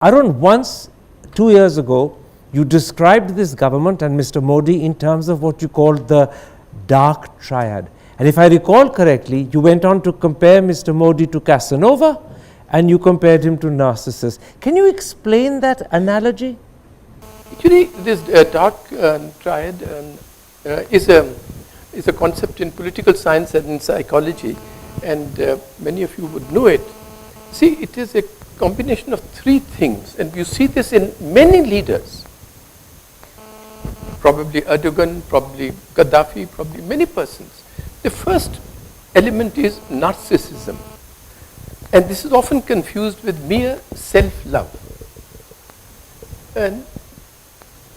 Arun, once, 2 years ago, you described this government and Mr. Modi in terms of what you called the dark triad. And if I recall correctly, you went on to compare Mr. Modi to Casanova and you compared him to Narcissus. Can you explain that analogy? Actually, this dark triad is a concept in political science and in psychology, and many of you would know it. See, it is a combination of three things, and you see this in many leaders. Probably Erdogan, probably Gaddafi, probably many persons. The first element is narcissism, and this is often confused with mere self-love and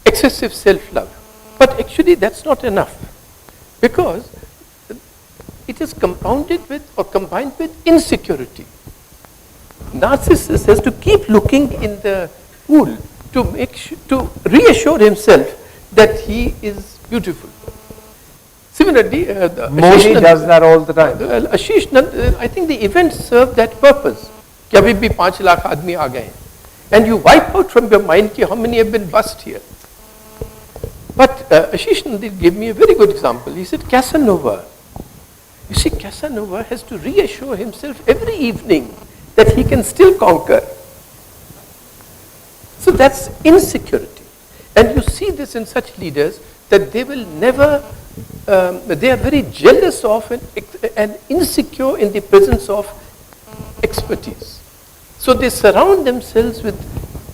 excessive self-love. But actually that's not enough, because it is compounded with or combined with insecurity. Narcissist has to keep looking in the pool to reassure himself that he is beautiful. Similarly, Modi does that all the time. I think the events serve that purpose. कि अभी भी 5 लाख आदमी आ गए, and you wipe out from your mind कि how many have been bust here. But Ashish Nandy gave me a very good example. He said Casanova. You see, Casanova has to reassure himself every evening that he can still conquer. So that's insecurity. And you see this in such leaders that they will never, they are very jealous of and insecure in the presence of expertise. So they surround themselves with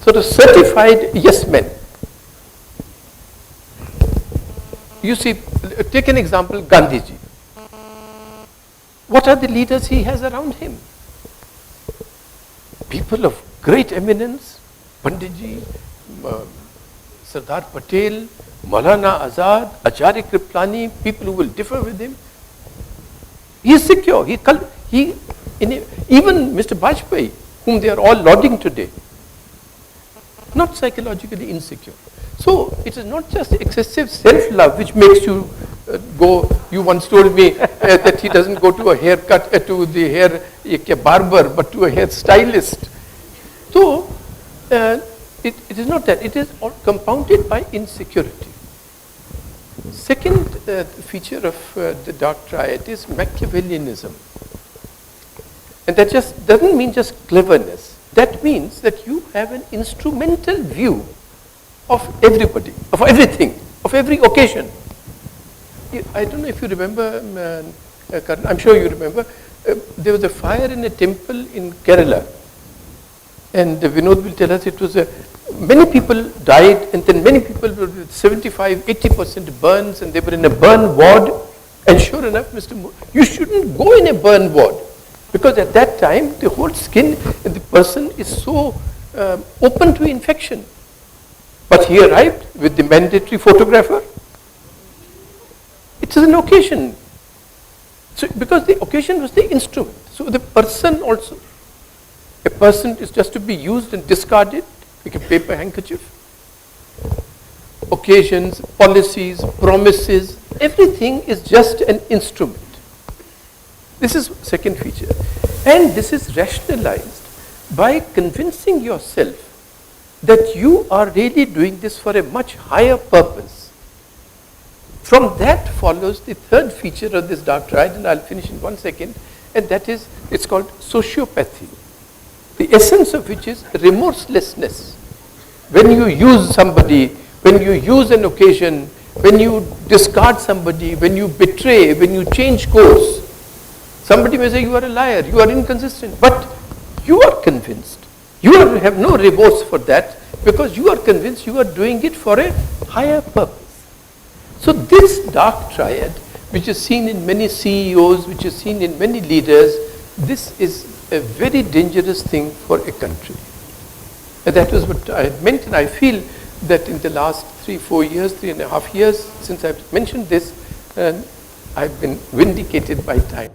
sort of certified yes men. You see, take an example, Gandhiji. What are the leaders he has around him? People of great eminence, Panditji, Sardar Patel, Maulana Azad, Acharya Kriplani, people who will differ with him. He is secure. Even Mr. Bajpayee, whom they are all lauding today, not psychologically insecure. So it is not just excessive self-love which makes you go. You once told me that he doesn't go to a haircut, to the hair barber, but to a hair stylist. So it is not that. It is all compounded by insecurity. Second feature of the dark triad is Machiavellianism. And that just doesn't mean just cleverness. That means that you have an instrumental view of everybody, of everything, of every occasion. I don't know if you remember, Karan, I'm sure you remember, there was a fire in a temple in Kerala. And Vinod will tell us it was many people died, and then many people were with 75, 80% burns, and they were in a burn ward. And sure enough, you shouldn't go in a burn ward, because at that time the whole skin of the person is so open to infection. But he arrived with the mandatory photographer. It is an occasion. So because the occasion was the instrument. So the person also, a person is just to be used and discarded like a paper handkerchief. Occasions, policies, promises, everything is just an instrument. This is second feature. And this is rationalized by convincing yourself that you are really doing this for a much higher purpose. From that follows the third feature of this dark triad, and I'll finish in 1 second, and that is, it's called sociopathy, the essence of which is remorselessness. When you use somebody, when you use an occasion, when you discard somebody, when you betray, when you change course, somebody may say you are a liar, you are inconsistent, but you are convinced. You have no remorse for that, because you are convinced you are doing it for a higher purpose. So this dark triad, which is seen in many CEOs, which is seen in many leaders, this is a very dangerous thing for a country. And that was what I had meant, and I feel that in the last 3-4 years, 3.5 years, since I've mentioned this, I've been vindicated by time.